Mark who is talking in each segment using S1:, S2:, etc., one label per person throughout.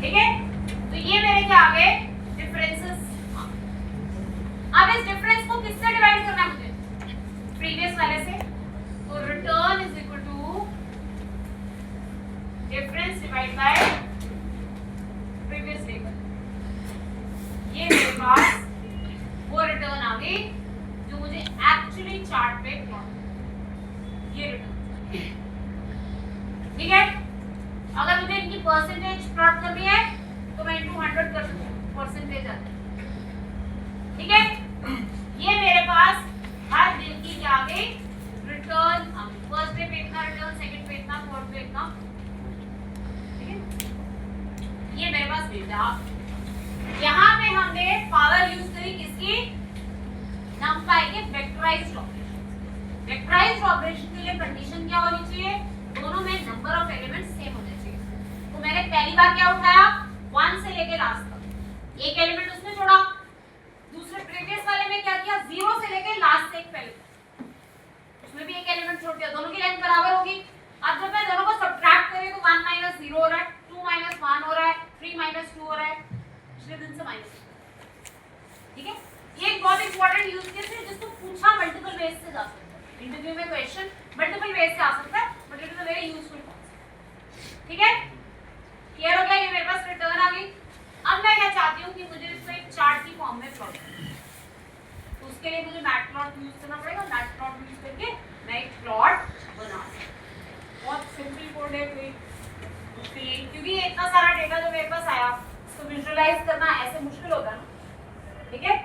S1: ठीक है, तो ये मेरे क्या आ गए डिफरेंसेस। अब इस डिफरेंस को किससे डिवाइड करना है मुझे, प्रीवियस वाले से। तो return is equal to difference divide by previous level. ये मेरे पास वो रिटर्न आ गई जो मुझे एक्चुअली चार्ट पे प्लॉट, ये रिटर्न। ठीक है, अगर मुझे इनकी परसेंटेज प्लॉट करनी है तो मैं इनटू 100 कर सकती हूँ, परसेंटेज आता है। ठीक है, ये मेरे पास हर दिन की क्या आ गई रिटर्न आ गई। फर्स्ट डे पे इतना रिटर्न, सेकंड पे इतना, फोर्थ पे इतना। ठीक है, ये मेरे पास डेटा। यहाँ पे हमने पावर यूज करी किसकी, नंपाई के वेक्टराइज्ड ऑपरेशन। वेक्टराइज्ड ऑपरेशन के लिए कंडीशन क्या होनी चाहिए, दोनों में नंबर ऑफ एलिमेंट्स सेम होने चाहिए। तो मैंने पहली बार क्या उठाया 1 से लेके लास्ट तक, एक एलिमेंट उसमें जोड़ा। दूसरे प्रीवियस वाले में क्या किया, 0 से लेके लास्ट तक पहले उसमें भी एक एलिमेंट छोड़ दिया, दोनों की लेंथ बराबर होगी। अब जब मैं दोनों को सब्ट्रैक्ट करें तो 1 - 0 हो रहा है, 2 - 1 हो रहा है, 3 - 2 हो रहा है, पिछले दिन से माइनस। ठीक है, ये एक बहुत इंपॉर्टेंट यूज केस है जिसको पूछा मल्टीपल वेज से जा सकता है, इंटरव्यू में क्वेश्चन मल्टीपल वेज से आ सकता है, but it is a very useful concept. ठीक है, क्लियर हो गया, ये मेरे पास रिटर्न आ गई। अब मैं क्या चाहती हूँ कि मुझे इसको एक चार्ट की फॉर्म में प्लॉट करना है, तो उसके लिए मुझे मैटप्लॉट यूज करना पड़ेगा। मैटप्लॉट यूज करके मैं एक प्लॉट बना सकती हूँ। बहुत सिंपल कोड है, कोई मुश्किल नहीं, क्योंकि इतना सारा डेटा जो मेरे पास आया उसको विजुअलाइज करना ऐसे मुश्किल होता है ना। ठीक है,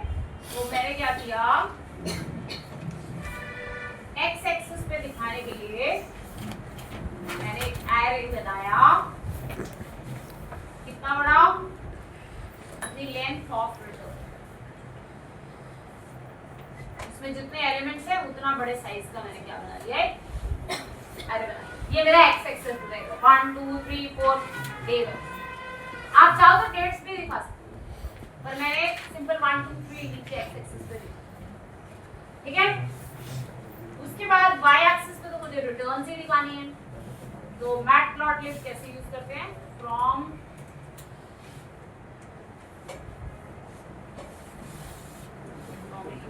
S1: तो मैंने क्या किया, एक्स एक्सिस पे दिखाने के लिए मैंने एक एरे बनाया, कितना बड़ा, अपनी लेंथ ऑफ रिटर्न, इसमें जितने एलिमेंट्स है उतना बड़े साइज का मैंने क्या बना लिया है, एरे बना लिया। ये मेरा एक्स एक्सिस रहेगा, 1 2 3 4 डे। आप चाहो तो डेट्स भी दिखा सकते हो, पर मैंने सिंपल 1 2 3 नीचे एक्स एक्सिस पे दिखा। ठीक है, उसके बाद वाई एक्सिस पे तो मुझे रिटर्न ही दिखानी है, तो मैटप्लॉटलिब कैसे यूज करते हैं, from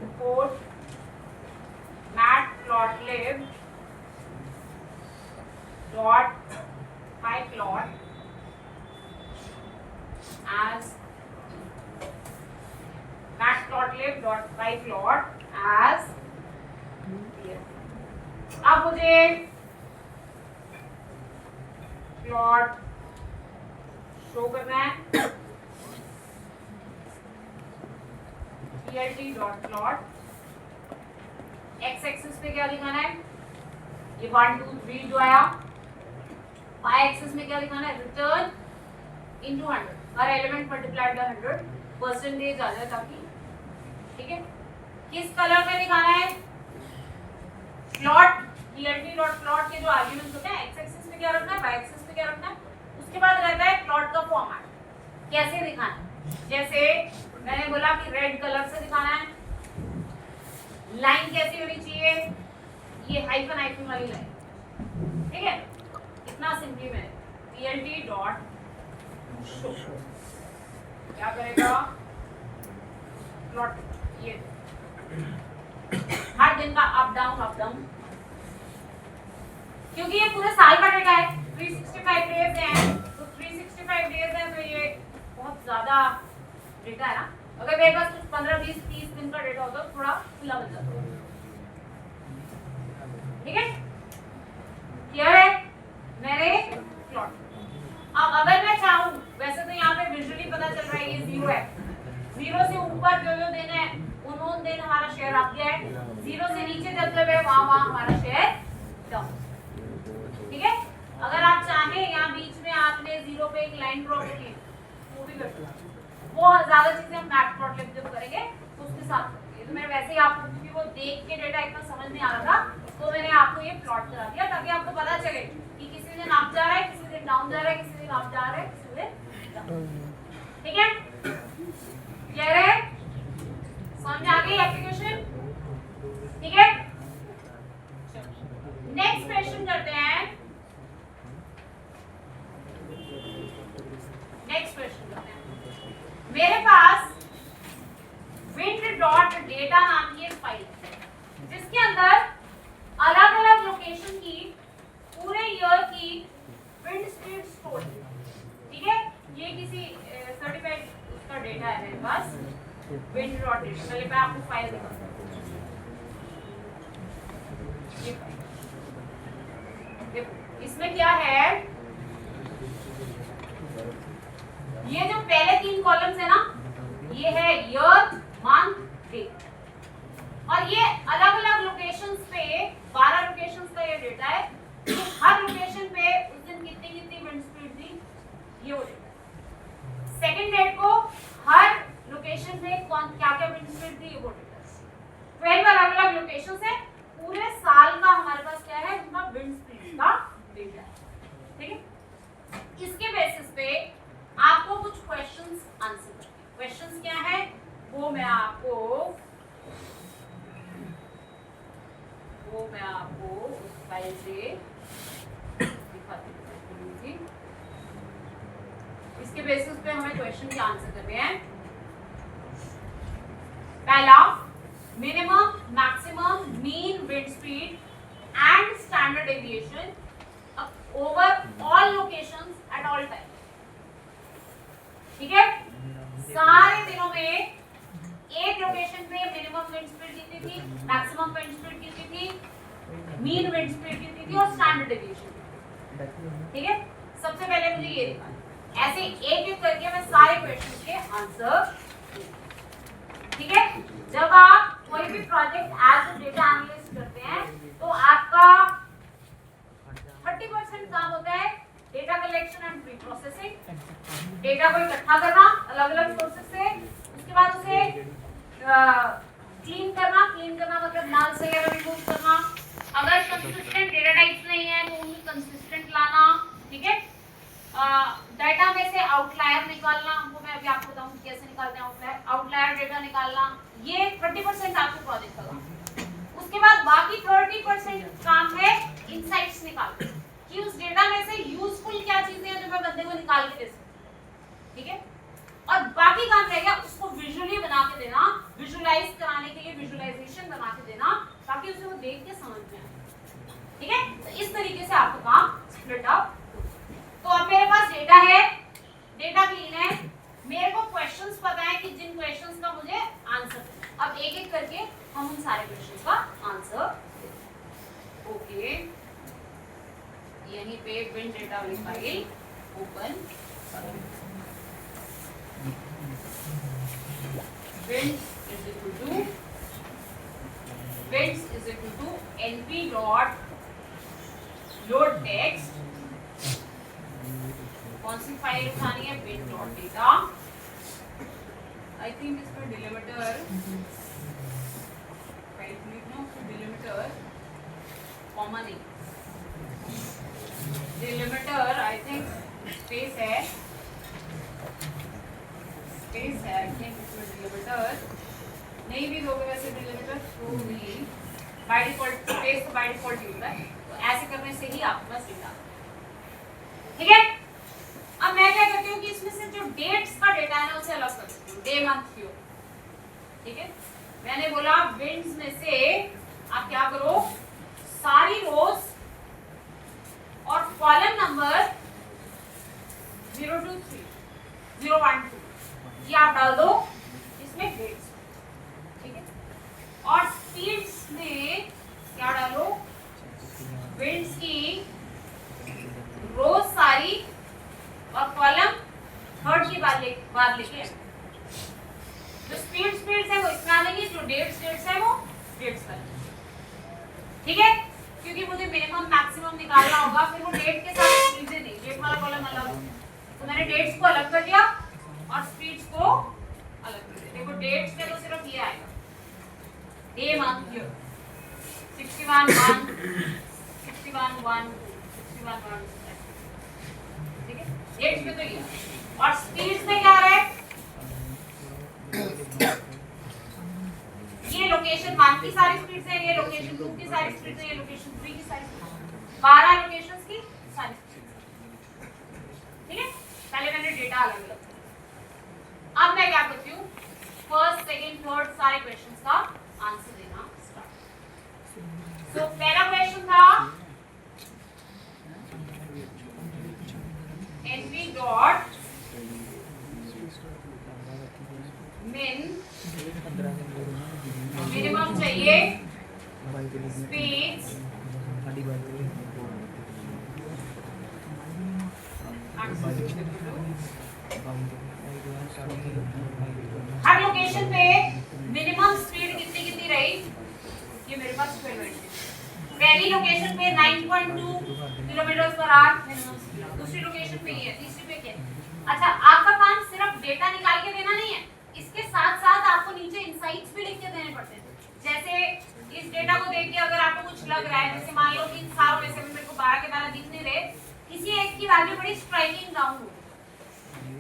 S1: import matplotlib dot pyplot as matplotlib dot pyplot as here। अब मुझे प्लॉट शो करना है, plt.plot, x एक्सिस पे क्या दिखाना है, ये 1 2 3 जो आया। y एक्सिस में क्या दिखाना है, रिटर्न इनटू 100, हर एलिमेंट मल्टीप्लाइड बाय 100, परसेंटेज आ जाए ताकि। ठीक है, किस कलर में दिखाना है, प्लॉट plt.plot के जो आर्गुमेंट्स होते हैं, x एक्सिस पे क्या रखना है, y एक्सिस पे क्या रखना है, उसके बाद रहता है प्लॉट का फॉर्मेट कैसे दिखाना है। जैसे मैंने बोला कि रेड कलर से दिखाना है, लाइन कैसी होनी चाहिए, ये हाइफन हाइफन वाली लाइन। ठीक है, इतना सिंपली में plt.show क्या करेगा, प्लॉट, ये हर दिन का अप डाउन, क्योंकि ये पूरे साल का डेटा है, 365 डेज हैं, तो 365 डेज है तो ये बहुत ज्यादा डेटा है ना। अगर मेरे पास कुछ 15 20 30 दिन का डेटा होता तो थोड़ा खुला बन जाता। ठीक है, क्लियर है मेरे प्लॉट। अब अगर मैं चाहूँ, वैसे तो यहाँ पे विजुअली पता चल रहा है ये 0 है, 0 से ऊपर जो जो दिन है उन दिन हमारा शेयर अप गया है, 0 से नीचे जब जब है वहाँ हमारा शेयर डाउन। ठीक है, अगर आप चाहें यहाँ बीच में आपने 0 पे एक लाइन ड्रॉ की, वो भी कर सकते हैं। वो ज्यादा चीजें हम मैटप्लॉटलिब जब करेंगे तो उसके साथ करेंगे। तो मैंने वैसे ही आपको, क्योंकि वो देख के डेटा इतना समझ नहीं आ रहा था, तो मैंने आपको ये प्लॉट करा दिया ताकि आपको पता चले कि किसी दिन अप जा रहा है, किसी दिन डाउन जा रहा है, किसी दिन अप जा रहा है, किसी दिन डाउन। ठीक है, क्लियर है, समझ आ गई एप्लीकेशन। ठीक है, नेक्स्ट क्वेश्चन करते हैं। नेक्स्ट मेरे पास विंड डॉट डेटा नाम की एक फाइल है जिसके अंदर अलग अलग लोकेशन की पूरे ईयर की विंड स्पीड स्टोर है, ठीक है। ये किसी सर्टिफाइड उसका डेटा है मेरे पास, विंड डॉट डेटा। पहले मैं आपको फाइल दिखाऊंगा। देखो इसमें क्या है, ये जो पहले 3 कॉलम्स है ना, ये है ईयर, मंथ, डे, और ये अलग अलग लोकेशंस पे 12 लोकेशंस का ये डेटा है। तो हर लोकेशन पे उस दिन कितनी कितनी विंड स्पीड थी ये वो डेटा है। सेकंड डेट को हर लोकेशन पे कौन क्या क्या विंड स्पीड थी ये वो डेटा है। 12 अलग अलग लोकेशंस है, पूरे साल का हमारे पास क्या है, उनका विंड स्पीड का डेटा है, ठीक है। इसके बेसिस पे आपको कुछ क्वेश्चंस आंसर करने हैं। क्वेश्चंस क्या है वो मैं आपको उस फाइल से दिखाती हूँ। इसके बेसिस पे हमें क्वेश्चन के आंसर करने हैं। पहला, minimum, maximum, mean wind speed and standard deviation over all locations at all time, ठीक है। सारे दिनों में एक लोकेशन पे मिनिमम विंड स्पीड कितनी थी, मैक्सिमम विंड स्पीड कितनी थी, मीन विंड स्पीड कितनी थी और स्टैंडर्ड डेविएशन, ठीक है। सबसे पहले मुझे ये दिखाना, ऐसे एक एक करके मैं सारे क्वेश्चंस के आंसर, ठीक है। जब आप कोई भी project as a data analyst करते हैं तो आपका 30% काम होता है data collection and pre processing, data को इकट्ठा करना अलग अलग सोर्सेज से, उसके बाद उसे क्लीन करना मतलब नाल से रिमूव करना, अगर कंसिस्टेंट डेटा टाइप्स नहीं है तो उन्हें कंसिस्टेंट लाना, ठीक है। डाटा में से आउटलायर निकालना, वो मैं अभी आपको बताऊं कैसे निकालते हैं आउटलायर डेटा निकालना, ये 30% आपके प्रोजेक्ट का काम। उसके बाद बाकी 30% काम है इनसाइट्स निकालना, कि उस डेटा में से यूजफुल क्या चीजें हैं जो मैं बंदे को निकाल के दे सकूं, ठीक है। और बाकी काम रह गया उसको विजुअली बना के देना, विजुअलाइज कराने के लिए विजुअलाइजेशन बना के देना ताकि उसे वो देख के समझ में आए, ठीक है। तो इस तरीके से आपका काम स्प्लिट अप। तो अब मेरे पास डेटा है, डेटा क्लीन है, मेरे को क्वेश्चंस पता है कि जिन क्वेश्चंस का मुझे आंसर, अब एक एक करके हम उन सारे क्वेश्चंस का आंसर देंगे। ओके, यहीं पे विंड डेटा वाली फाइल ओपन करें। winds is equal to np dot load text, कौन सी फाइल उठानी है, wind dot data, I think इसमें डिलीमीटर राइट लिखना, उसको डिलीमीटर कॉमा नहीं, डिलीमीटर आई थिंक स्पेस है आई थिंक इसमें डिलीमीटर नहीं भी दोगे वैसे डिलीमीटर तो भी बाय डिफॉल्ट स्पेस तो बाय डिफॉल्ट यूज है, तो ऐसे करने से ही आपके पास डेटा, ठीक है। अब मैं क्या करती हूँ कि इसमें से जो डेट्स का डेटा है ना उसे अलग कर देती हूँ, डे मंथ ईयर, ठीक है। मैंने बोला विंड्स में से आप क्या करो, सारी रोज और कॉलम नंबर 0 to 3 0 1 2 ये आप डाल दो इसमें डेट्स, ठीक है। और स्पीड्स में क्या डालो, विंड्स की रोज सारी और कॉलम थर्ड की बार लेके जो स्पीड्स है वो इसमें आ जाएंगे, जो डेट्स है वो डेट्स का, ठीक है। क्योंकि मुझे मिनिमम मैक्सिमम निकालना होगा, फिर वो डेट के साथ स्पीड्स नहीं, डेट वाला कॉलम अलग, तो मैंने डेट्स को अलग कर दिया और स्पीड्स को अलग कर दिया। देखो डेट्स पे तो सिर्फ ये आएगा, डे मंथ ईयर 61 1 61 1 61 1, ठीक है। डेट्स पे तो ये, और स्पीड्स में क्या आ रहा है, ये लोकेशन 1 की सारी स्पीड्स है, ये लोकेशन 2 की सारी स्पीड्स है, ये लोकेशन 3 की सारी स्पीड्स, 12 लोकेशंस की सारी स्पीड्स, ठीक है। पहले मैंने डेटा अलग अलग, अब मैं क्या क्या करती हूँ, फर्स्ट सेकंड थर्ड सारे क्वेश्चंस का आंसर देना स्टार्ट। सो पहला क्वेश्चन था एनपी डॉट मिनिमम चाहिए स्पीड हर लोकेशन पे मिनिमम स्पीड कितनी कितनी रही, ये मेरे पास 12 पहली लोकेशन पे 9.2 kilometre per hour minimum speed, दूसरी लोकेशन पे ये, तीसरी पे क्या। अच्छा, आपका काम सिर्फ डेटा निकाल के देना नहीं है, इसके साथ साथ आपको नीचे इनसाइट्स भी लिख के देने पड़ते हैं। जैसे इस डेटा को देख के अगर आपको कुछ लग रहा है, जैसे मान लो कि इन सारों में से मेरे को 12 के 12 दिख नहीं रहे, किसी एक की वैल्यू बड़ी स्ट्राइकिंग डाउन हो,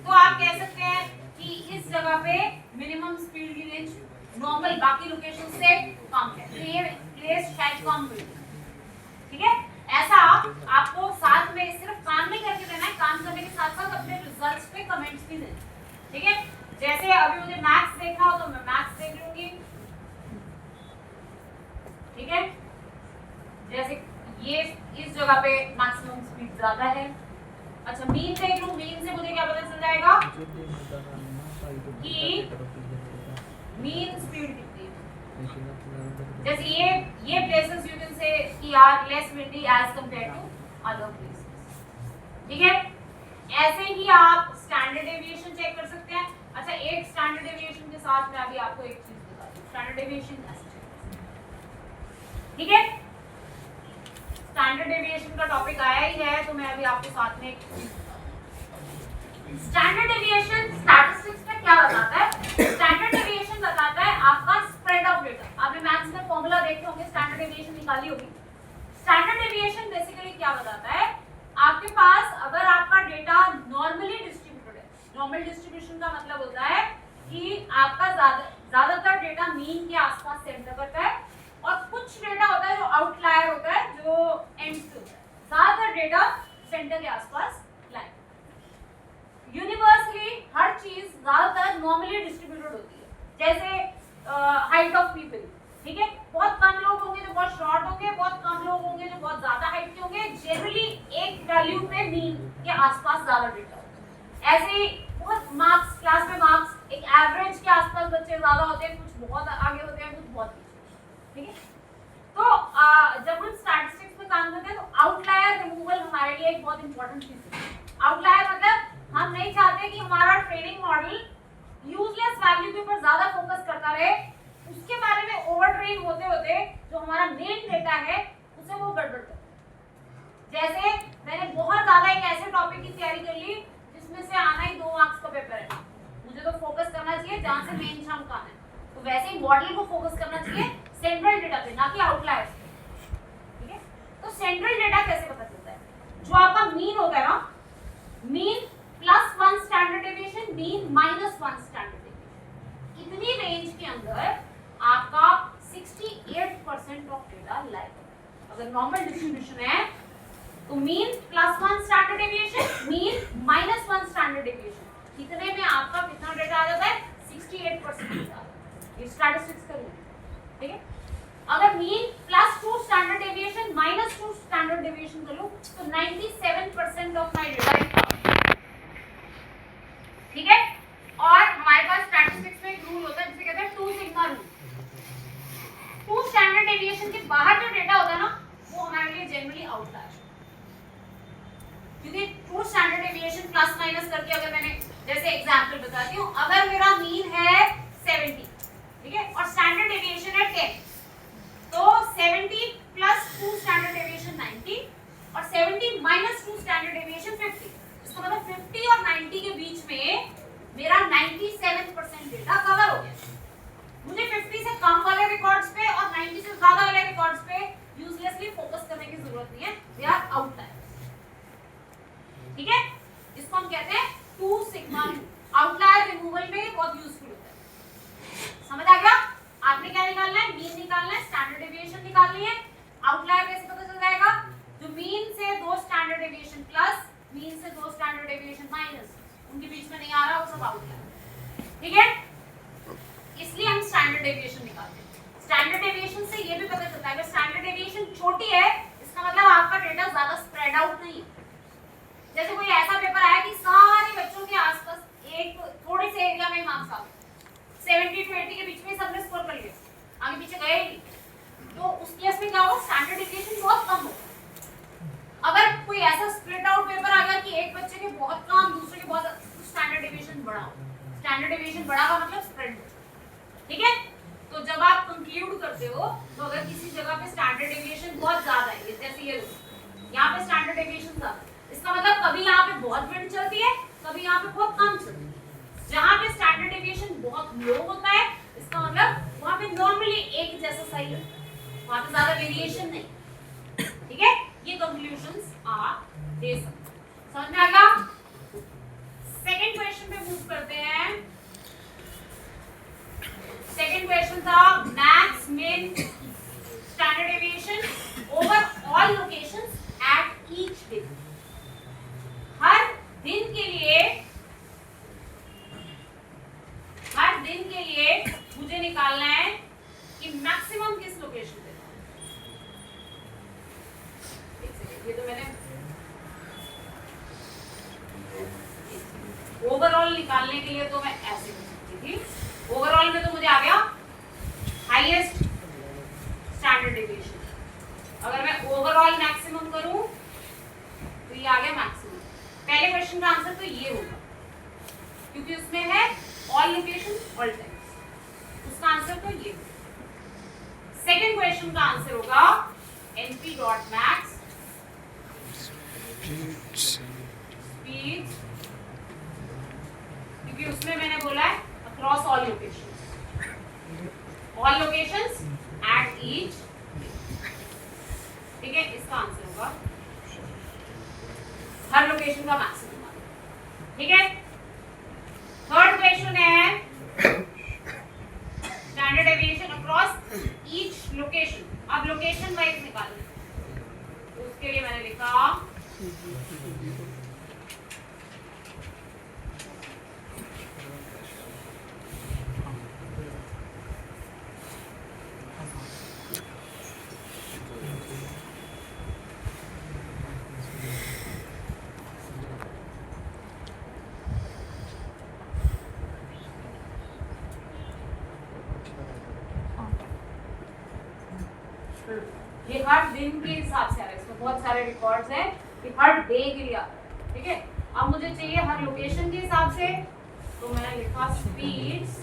S1: तो आप कह सकते हैं कि इस जगह पे मिनिमम स्पीड की रेंज नॉर्मल बाकी लोकेशन से कम है, तो ये प्लेस शायद कम हुई, ठीक है। ऐसा आपको साथ में सिर्फ काम नहीं करके देना है, काम करने के साथ साथ अपने रिजल्ट्स पे कमेंट्स भी देना, ठीक है। जैसे अभी मुझे मैथ्स देखना हो तो मैं मैथ्स देख लूंगी, ठीक है। जैसे ये इस जगह पे मैक्सिमम स्पीड ज्यादा है, अच्छा मीन देख लूं, मीन से मुझे क्या पता चल जाएगा कि मीन स्पीड कितनी है। जैसे ये प्लेसेस यू कैन से कि are less windy as compare to other places, ठीक है। ऐसे ही आप स्टैंडर्ड डेविएशन चेक कर सकते हैं। अच्छा, एक स्टैंडर्ड डेविएशन के साथ मैं अभी आपको एक चीज बता दूं, स्टैंडर्ड डेविएशन ऐसे चेक, ठीक है। स्टैंडर्ड डेविएशन का टॉपिक आया ही है तो मैं अभी आपको साथ में स्टैंडर्ड डेविएशन स्टैटिस्टिक्स में क्या बताता है। स्टैंडर्ड डेविएशन बताता है आपका स्प्रेड ऑफ डेटा। आपने मैथ्स में फॉर्मूला देखे होंगे, स्टैंडर्ड डेविएशन निकाली होगी। स्टैंडर्ड डेविएशन बेसिकली क्या बताता है, आपके पास अगर आपका डेटा नॉर्मली डिस्ट्रीब्यूटेड है, नॉर्मल डिस्ट्रीब्यूशन का मतलब होता है कि आपका ज्यादातर डेटा मीन के आसपास सेंटर करता है और कुछ डेटा होता है जो आउटलायर होता है, जो एंड्स पे होता है। ज्यादातर डेटा सेंटर के आसपास लाइन। यूनिवर्सली हर चीज ज्यादातर नॉर्मली डिस्ट्रीब्यूटेड होती है, जैसे हाइट ऑफ पीपल, ठीक है। बहुत कम लोग होंगे जो बहुत शॉर्ट होंगे, बहुत कम लोग होंगे जो बहुत ज्यादा हाइट के होंगे। जनरली एक वैल्यू पे मीन के आसपास ज्यादा डेटा होता है। ऐसे ही बहुत मार्क्स, क्लास में मार्क्स एक एवरेज के आसपास बच्चे ज्यादा होते हैं, कुछ बहुत आगे होते हैं, कुछ बहुत पीछे, ठीक है। तो जब हम स्टैटिस्टिक्स में काम करते हैं तो आउटलायर रिमूवल हमारे लिए एक बहुत इंपॉर्टेंट चीज है। आउटलायर मतलब हम नहीं चाहते कि हमारा ट्रेनिंग मॉडल यूजलेस वैल्यू के ऊपर ज्यादा फोकस करता रहे, उसके बारे में ओवर ट्रेन होते होते जो हमारा मेन डेटा है उसे वो गड़बड़ कर। जैसे मैंने बहुत ज्यादा एक ऐसे टॉपिक की तैयारी कर ली जिसमें से आना ही 2 मार्क्स का पेपर है, मुझे तो फोकस करना चाहिए जहां से मेन चंक आना है, तो वैसे ही मॉडल को फोकस करना चाहिए सेंट्रल डेटा पे, ना कि आउटलायर, ठीक है। तो सेंट्रल डेटा कैसे पता चलता है, जो आपका मीन होता है ना, mean +1 standard deviation, mean -1 standard deviation, इतनी रेंज के अंदर आपका 68% ऑफ डेटा लाइक है। अगर नॉर्मल डिस्ट्रीब्यूशन है तो mean +1 standard deviation, mean -1 standard deviation, इतने में आपका कितना डेटा आ जाता है, 68% डेटा। ये स्टैटिस्टिक्स का रूल, ठीक है। अगर mean +2 standard deviation, -2 standard deviation कर लूं तो 97% of my data is cover, ठीक है। और हमारे पास स्टैटिस्टिक्स में एक रूल होता है जिसे कहते हैं 2 सिग्मा रूल। 2 स्टैंडर्ड डेविएशन के बाहर जो डेटा होता है ना, वो हमारे लिए जनरली आउटलायर, क्योंकि 2 स्टैंडर्ड डेविएशन प्लस माइनस करके अगर मैंने जैसे एग्जांपल बताती हूँ, अगर मेरा मीन है 70, ठीक है, और स्टैंडर्ड डेविएशन है 10, तो 70 + 2 स्टैंडर्ड डेविएशन 90 और 70 - 2 स्टैंडर्ड डेविएशन 50। इसका मतलब 50 और 90 के बीच में मेरा 97% डेटा कवर हो गया। मुझे 50 से कम वाले रिकॉर्ड्स पे और 90 से ज्यादा वाले रिकॉर्ड्स पे यूजलेसली फोकस करने की जरूरत नहीं है, दे आर आउटलायर, ठीक है। इसको हम कहते हैं 2 सिग्मा आउटलायर रिमूवल में बहुत यूजफुल होता है। समझ आ गया? आपने क्या निकालना है, मीन निकालना है, स्टैंडर्ड डेविएशन निकालनी है। आउटलायर कैसे पता चल जाएगा, जो मीन से 2 स्टैंडर्ड डेविएशन प्लस, मीन से 2 स्टैंडर्ड डेविएशन माइनस, उनके बीच में नहीं आ रहा, वो सब आउटलायर। ठीक है, इसलिए हम स्टैंडर्ड डेविएशन निकालते हैं। स्टैंडर्ड डेविएशन से ये भी पता चलता है कि स्टैंडर्ड डेविएशन छोटी है, इसका मतलब आपका डेटा ज्यादा स्प्रेड आउट नहीं है। जैसे कोई ऐसा पेपर आया कि सारे बच्चों के आसपास एक थोड़े से एरिया में मार्क्स आ गए, 70 to 80 के बीच में सबने स्कोर कर लिया, आगे पीछे गए ही, तो उस केस में क्या होगा, स्टैंडर्ड डेविएशन बहुत कम होगा। अगर कोई ऐसा स्प्लिट आउट पेपर आ गया कि एक बच्चे के बहुत कम, दूसरे के बहुत, तो स्टैंडर्ड डेविएशन बड़ा होगा। स्टैंडर्ड डेविएशन बड़ा का मतलब स्प्रेड, ठीक है। तो जब आप कंक्लूड करते हो, तो अगर किसी जगह पे स्टैंडर्ड डेविएशन बहुत ज्यादा है, जैसे ये यहाँ पे स्टैंडर्ड डेविएशन ज्यादा, इसका मतलब कभी यहाँ पे बहुत विंड चलती है, कभी यहाँ पे बहुत कम चलती है। जहाँ पे स्टैंडर्ड डेविएशन बहुत लो होता है, इसका मतलब वहाँ पे नॉर्मली एक जैसा सही है, वहाँ पे ज्यादा वेरिएशन नहीं, ठीक है। ये कंक्लूजन्स आप दे सकते हैं, समझ में आ गया। सेकंड क्वेश्चन पे मूव करते हैं। सेकंड क्वेश्चन था max min standard deviation over all locations at each day. हर दिन के लिए मुझे निकालना है कि मैक्सिमम किस लोकेशन पे। ये तो मैंने ओवरऑल निकालने के लिए तो मैं ऐसे कर सकती थी। ओवरऑल में तो मुझे आ गया हाईएस्ट स्टैंडर्ड डेविएशन। अगर मैं ओवरऑल मैक्सिमम करूं तो ये आ गया मैक्सिमम। पहले क्वेश्चन का आंसर तो ये होगा, क्योंकि उसमें है ऑल लोकेशन ऑल टाइम्स, उसका आंसर तो ये होगा। सेकंड क्वेश्चन का आंसर होगा np.max स्पीड, क्योंकि उसमें मैंने बोला है across all locations at each, ठीक है। इसका आंसर होगा हर लोकेशन का मैक्सिमम, ठीक है। थर्ड क्वेश्चन है standard deviation across each location. अब लोकेशन वाइज निकालना, उसके लिए मैंने लिखा ये हर दिन के हिसाब से आ रहा है, इसमें बहुत सारे रिकॉर्ड्स हैं कि हर डे के लिए आ रहा है, ठीक है। अब मुझे चाहिए हर लोकेशन के हिसाब से, तो मैंने लिखा स्पीड्स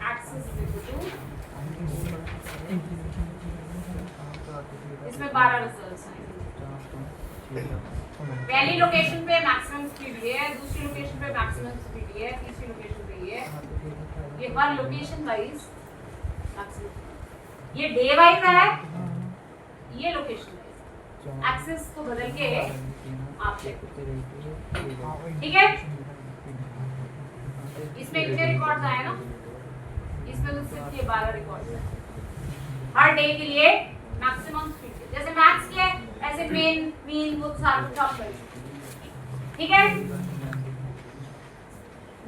S1: एक्सेस टू, इसमें 12 रिजल्ट्स हैं। पहली लोकेशन पे मैक्सिमम स्पीड ये है, दूसरी लोकेशन पे मैक्सिमम स्पीड ये है, तीसरी लोकेशन पे ये है। ये हर लोकेशन वाइज मैक्सिमम, ये डे वाइज है, ये लोकेशन वाइज, एक्सेस को बदल के आप चेक, ठीक है। इसमें कितने रिकॉर्ड्स आए ना, इसमें तो सिर्फ ये 12 रिकॉर्ड्स हैं हर डे के लिए मैक्सिमम स्पीड। जैसे मैक्स के ऐसे मेन मीन वो सारा कुछ आप कर, ठीक है।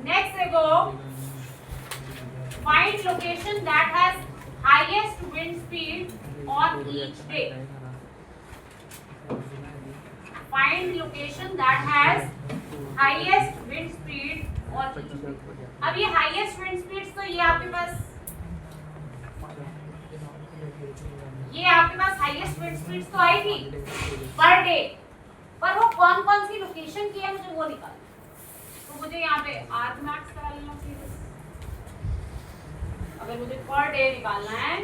S1: नेक्स्ट देखो, find location that has highest wind speed on each day. Find location that has highest wind speed on each day. अब ये highest wind speeds तो ये आपके पास highest wind speeds तो आई थी पर डे, पर वो कौन कौन सी लोकेशन की है मुझे वो निकालना। तो मुझे यहाँ पे आर्क मैक्स करा लेना चाहिए। अगर मुझे पर डे निकालना है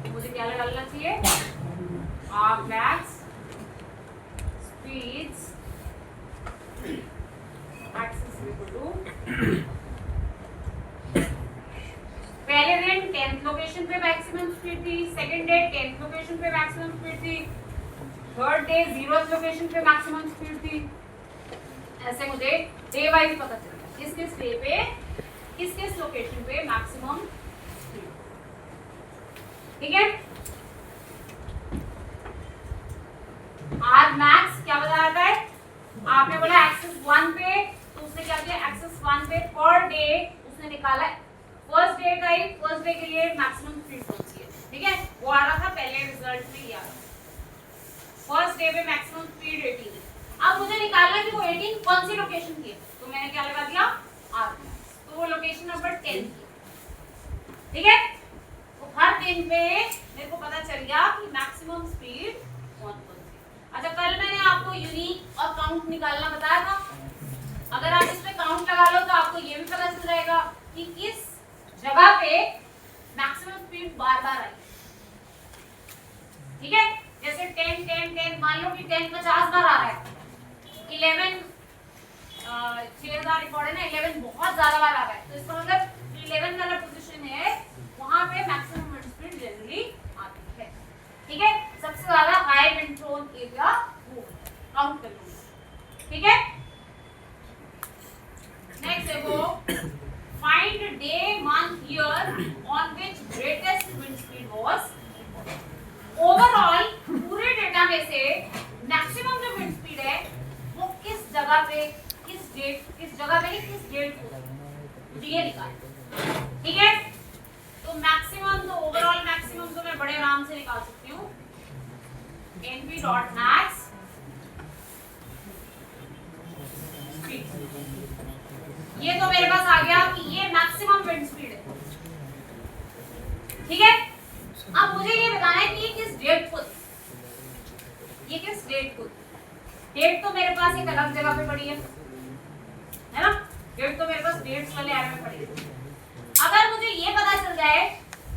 S1: तो मुझे क्या निकालना चाहिए, arg max speeds axis equal to, पहले दिन 10th लोकेशन पे मैक्सिमम स्पीड थी, सेकंड डे 10th लोकेशन पे मैक्सिमम स्पीड थी, थर्ड डे 0th लोकेशन पे मैक्सिमम स्पीड थी। ऐसे मुझे डे वाइज पता चलेगा किस किस डे पे किस किस लोकेशन पे मैक्सिमम, ठीक है। आर मैक्स क्या बता रहा है, आपने बोला एक्सेस 1 पे, तो उसने क्या किया, पर डे उसने निकाला है। फर्स्ट डे का ही, फर्स्ट डे के लिए मैक्सिमम स्पीड कौन सी है, ठीक है, वो आ रहा था पहले रिजल्ट में ही आ रहा। फर्स्ट डे पे मैक्सिमम स्पीड 18 है। अब मुझे निकालना कि वो 18 कौन सी लोकेशन की है, तो मैंने क्या लगा दिया आर, तो वो लोकेशन नंबर 10 की, ठीक है। तो हर दिन पे मेरे को पता चल गया कि मैक्सिमम स्पीड कौन सी। अच्छा, कल मैंने आपको यूनिक और काउंट निकालना बताया था। अगर आप इसमें काउंट लगा लो तो आपको ये भी पता चल जाएगा कि किस जगह पे मैक्सिमम स्पीड बार-बार आई, ठीक है। जैसे 10 10 10, मान लो कि 10 50 बार आ रहा है, 11 6000 रिकॉर्ड है ना, 11 बहुत ज्यादा बार आ रहा है, तो इसका मतलब 11 वाला पोजीशन है, वहां पे मैक्सिमम विंड स्पीड जनरली आती है, ठीक है। सबसे ज्यादा हाई विंड थ्रोन एरिया वो काउंट कर लो, ठीक है। नेक्स्ट देखो, find day month year on which greatest wind speed was. Overall पूरे डेटा में से मैक्सिमम जो विंड स्पीड है वो किस जगह पे, किस डेट, किस जगह पे नहीं, किस डेट को, ये निकाल, ठीक है। तो मैक्सिमम, तो ओवरऑल मैक्सिमम तो मैं बड़े आराम से निकाल सकती हूँ, np डॉट मैक्स ये तो मेरे पास आ गया कि ये मैक्सिमम विंड स्पीड है, ठीक है। अब मुझे ये बताना है कि ये किस डेट को, ये किस डेट को, डेट तो मेरे पास एक अलग जगह पे पड़ी है ना, डेट तो मेरे पास डेट्स वाले एरे में पड़ी है। अगर मुझे ये पता चल जाए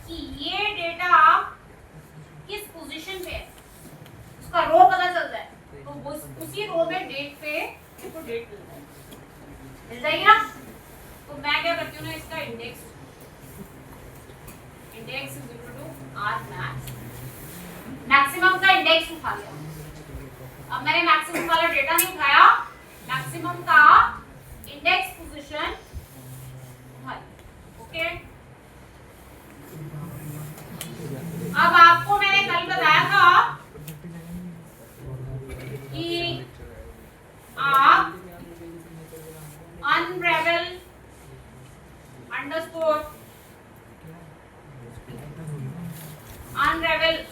S1: कि ये डेटा किस पोजीशन पे है, उसका रो पता चल जाए, तो उसी रो में डेट पे इसको डेट मिल जाएगी ना। तो मैं क्या करती हूँ ना, इसका index is equal to arg max, maximum का इंडेक्स उठा लिया। अब मैंने मैक्सिमम वाला डेटा नहीं उठाया, मैक्सिमम का इंडेक्स पोजीशन उठा लिया, ओके। अब आपको मैंने कल बताया था कि आप unravel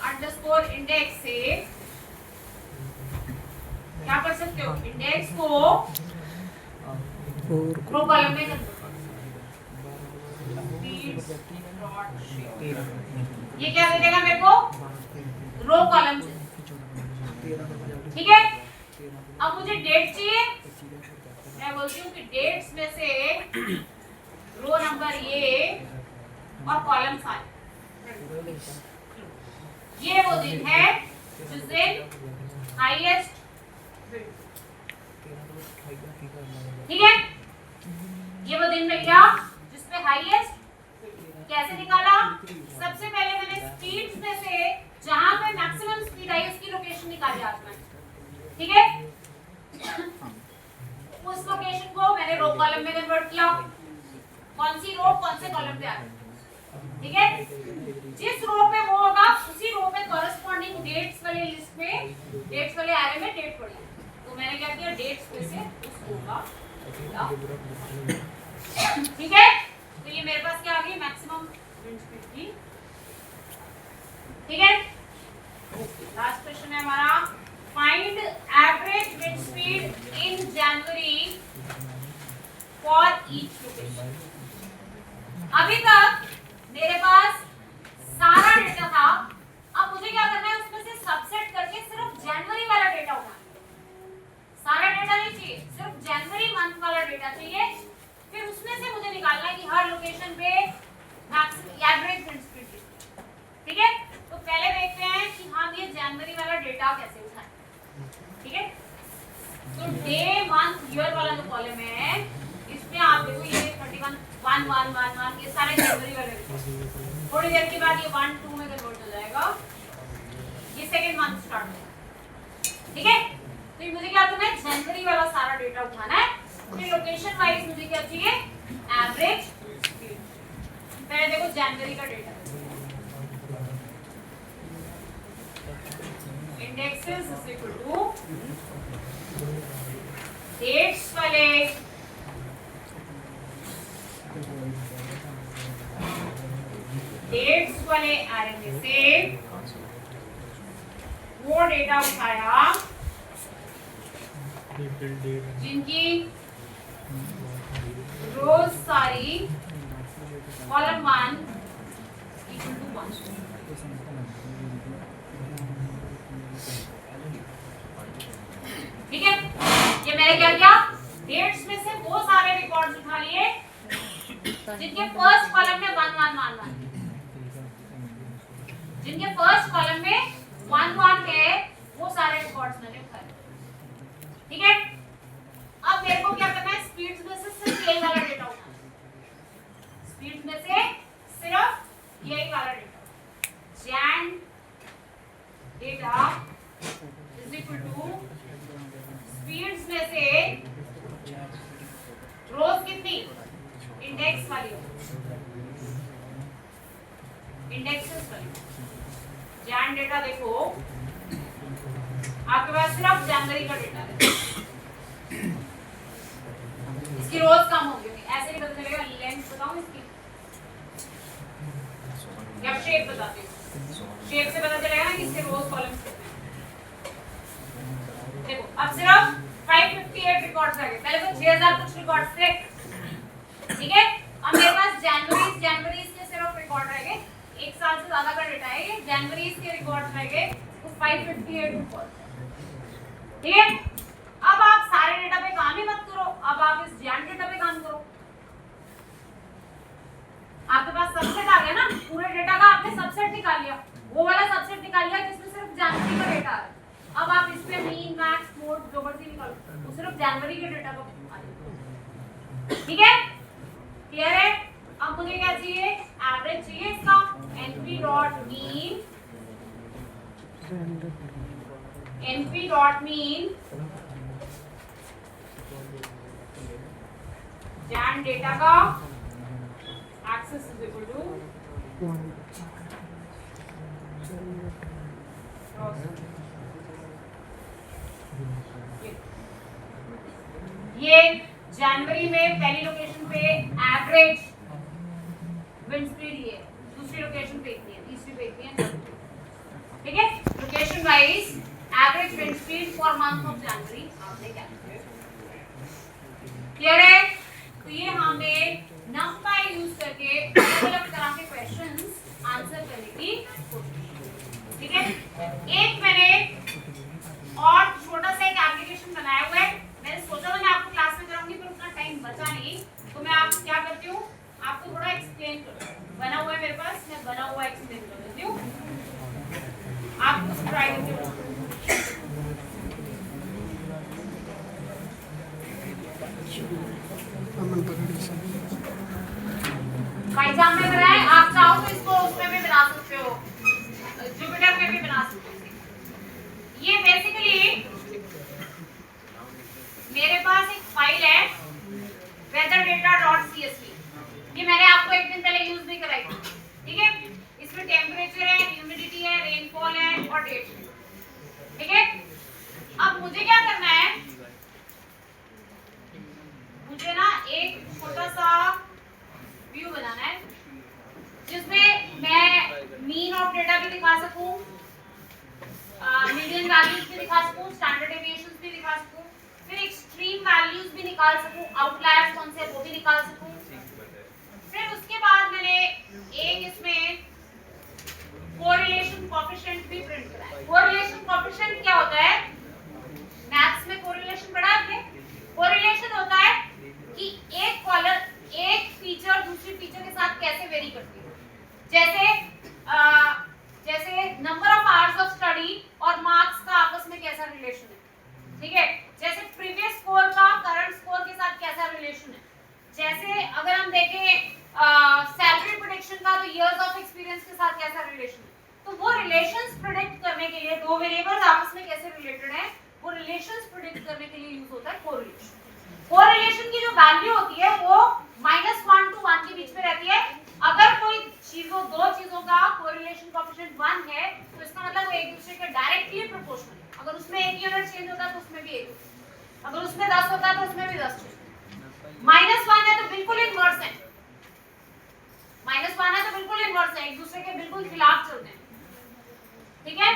S1: underscore index से क्या कर सकते हो, इंडेक्स को रो कॉलम में ये क्या दे देगा मेरे को, रो कॉलम से, ठीक है। अब मुझे डेट चाहिए, मैं बोलती हूँ कि डेट्स में से रो नंबर ये और कॉलम सारे, ये वो दिन है जिस दिन हाईएस्ट, ठीक है, ये वो दिन मिल गया जिसपे हाईएस्ट। कैसे निकाला, सबसे पहले मैंने स्पीड्स में से जहां पे मैक्सिमम स्पीड आई उसकी लोकेशन निकाली आज मैंने, ठीक है। उस लोकेशन को मैंने रो कॉलम में कन्वर्ट किया, कौन सी रो कौन से कॉलम पे आ रही, ठीक है। जिस रो पे वो होगा उसी रो पे कॉरेस्पॉन्डिंग डेट्स वाली लिस्ट में, डेट्स वाले एरे में डेट पड़ी, तो मैंने क्या किया, डेट्स में से उस रो का, ठीक है। तो ये मेरे पास क्या आ गई, मैक्सिमम विंड स्पीड की, ठीक है। लास्ट क्वेश्चन है हमारा, find average wind speed in January for each location. अभी तक मेरे पास सारा डेटा था, अब मुझे क्या करना है, उसमें से सबसेट करके सिर्फ जनवरी वाला डेटा उठाना, सारा डेटा नहीं चाहिए, सिर्फ जनवरी मंथ वाला डेटा चाहिए। फिर उसमें से मुझे निकालना है कि हर लोकेशन पे एवरेज विंड स्पीड, ठीक है। तो पहले देखते हैं कि हम ये जनवरी वाला डेटा कैसे उठाएं, ठीक है। तो डे मंथ ईयर वाला जो कॉलम है इसमें आप देखो ये 31 1 1 1 1 ये सारे जनवरी वाले, थोड़ी देर के बाद ये 1 2 में कन्वर्ट हो जाएगा, ये सेकंड मंथ स्टार्ट होगा, ठीक है। तो ये मुझे क्या करना है, जनवरी वाला सारा डेटा उठाना है, फिर लोकेशन वाइज मुझे क्या चाहिए, एवरेज स्पीड। पहले देखो जनवरी का data, indexes is equal to dates वाले से वो डेटा उठाया जिनकी रोज सारी कॉलम 1 इक्वल टू 1। ठीक है, ये मैंने क्या किया, डेट्स में से वो सारे रिकॉर्ड्स उठा लिए जिनके फर्स्ट कॉलम में 1 1 1 1, जिनके फर्स्ट कॉलम में 1 1 है, वो सारे रिकॉर्ड्स मैंने उठाए। ठीक है, अब मेरे को क्या करना है, स्पीड्स में से सिर्फ यही वाला डेटा उठाना, स्पीड्स में से सिर्फ यही वाला data, Jan data is equal to speeds में से रोज कितनी, इंडेक्स वाली, इंडेक्सेस वाली। जैन डेटा देखो आपके पास सिर्फ जनवरी का डेटा है, इसकी रोज कम होगी, ऐसे नहीं पता चलेगा। लेंथ बताऊं इसकी, या शेप बताती हूँ, शेप से पता चलेगा ना कि इसके रोज कॉलम्स कितने हैं। देखो अब सिर्फ 558 रिकॉर्ड्स आ गए, पहले तो 6000 कुछ रिकॉर्ड्स थे। ठीक है, अब मेरे पास जनवरी के सिर्फ रिकॉर्ड रह गए, एक साल से ज्यादा का डेटा है, ये जनवरी के रिकॉर्ड्स रह गए, तो 558 रिकॉर्ड। ठीक है, अब आप सारे डेटा पे काम ही मत करो, अब आप इस जैन डेटा पे काम करो। आपके पास सबसेट आ गया ना, पूरे डेटा का आपने सबसेट निकाल लिया, वो वाला सबसेट निकाल लिया जिसमें सिर्फ जनवरी का डेटा है। अब आप इस पे मीन मैक्स मोड जो मर्जी निकालो, वो सिर्फ जनवरी के डेटा का आ जाएगा। ठीक है, क्लियर है। अब मुझे क्या चाहिए, एवरेज चाहिए इसका, np dot mean, np dot mean Jain data का एक्सेस इज इक्वल टू ये जनवरी में पहली लोकेशन पे एवरेज विंड स्पीड ये, दूसरी लोकेशन पे इतनी है, तीसरी पे इतनी है। ठीक है, location wise average wind speed for month of January आपने कैलकुलेट। क्लियर है, तो ये हमने numpy यूज करके अलग तरह के क्वेश्चंस आंसर करने की कोशिश। ठीक है, एक मैंने और छोटा सा एक एप्लीकेशन बनाया हुआ है, मैंने सोचा था मैं आपको क्लास में कराऊंगी पर उतना टाइम बचा नहीं, तो मैं आप क्या करती हूँ, आपको थोड़ा एक्सप्लेन कर, बना हुआ है मेरे पास, मैं बना हुआ एक्सप्लेन कर देती हूँ, आप कुछ ट्राई करके पाइथन में बनाए, आप चाहो तो इसको उसमें भी बना सकते हो, जुपिटर में भी बना सकते हो। ये बेसिकली मेरे पास एक फाइल है weatherdata.csv, ये मैंने आपको एक दिन पहले यूज भी कराई थी। ठीक है, इसमें टेम्परेचर है, ह्यूमिडिटी है, रेनफॉल है और डेट है। ठीक है, अब मुझे क्या करना है, मुझे ना एक छोटा सा व्यू बनाना है जिसमें मैं मीन ऑफ डेटा भी दिखा सकूं, मीडियन वैल्यूज भी दिखा सकूं, स्टैंडर्ड डेविएशंस भी दिखा सकूं, फिर एक्सट्रीम वैल्यूज भी निकाल सकूं, आउटलायर्स कौन से हैं वो भी निकाल सकूं। फिर उसके बाद मैंने एक इसमें कोरिलेशन कोएफिशिएंट भी प्रिंट करा है। कोरिलेशन कोएफिशिएंट क्या होता है, मैथ्स में कोरिलेशन पढ़ा आपने, कोरिलेशन होता है कि एक कॉलम, एक फीचर दूसरी फीचर के साथ कैसे वेरी करती है, जैसे number of hours of study और मार्क्स का आपस में कैसा रिलेशन है। ठीक है, जैसे प्रीवियस स्कोर का करंट स्कोर के साथ कैसा रिलेशन है, जैसे अगर हम देखें सैलरी प्रेडिक्शन का, तो इयर्स ऑफ एक्सपीरियंस के साथ कैसा रिलेशन है। तो वो रिलेशंस प्रेडिक्ट करने के लिए, दो वेरिएबल्स आपस में कैसे रिलेटेड हैं, वो रिलेशंस प्रेडिक्ट करने के लिए यूज होता है कोरिलेशन। कोरिलेशन की जो वैल्यू होती है वो -1 to 1 के बीच में रहती है। अगर कोई दो चीजों का कोरिलेशन कोएफिशिएंट 1 है, तो इसका मतलब वो एक दूसरे के डायरेक्टली प्रोपोर्शनल है। अगर उसमें एक यूनिट चेंज होता है तो उसमें भी एक, अगर उसमें 10 होता है तो उसमें भी 10 चेंज। -1 है तो बिल्कुल इनवर्स है, -1 है तो बिल्कुल इनवर्स है, एक दूसरे के बिल्कुल खिलाफ चलते हैं। ठीक है।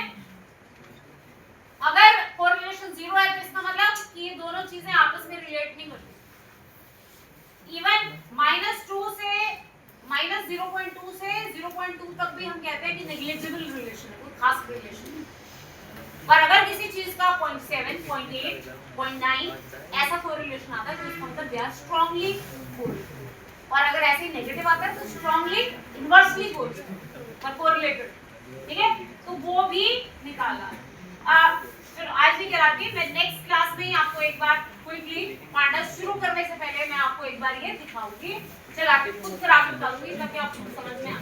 S1: अगर कोरिलेशन 0 है तो इसका मतलब कि ये दोनों चीजें आपस में रिलेट नहीं करती। इवन -2 से -0.2 से 0.2 तक भी हम कहते हैं कि नेग्लिजिबल रिलेशन है, कोई खास रिलेशन नहीं। और अगर किसी चीज का 0.7, 0.8, 0.9 ऐसा कोरिलेशन आता है तो इसका मतलब दे आर स्ट्रांगली कोरिलेटेड। और अगर ऐसे नेगेटिव आता है तो स्ट्रांगली इनवर्सली कोरिलेटेड। ठीक है, तो वो भी निकाला। फिर आज भी कराती मैं नेक्स्ट क्लास में आपको एक बार क्विकली पांडास शुरू करने से पहले मैं आपको एक बार ये दिखाऊंगी, चला के खुद करा के बताऊंगी ताकि आपको समझ में आए।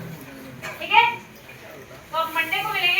S1: ठीक है, तो अब मंडे को मिलेंगे।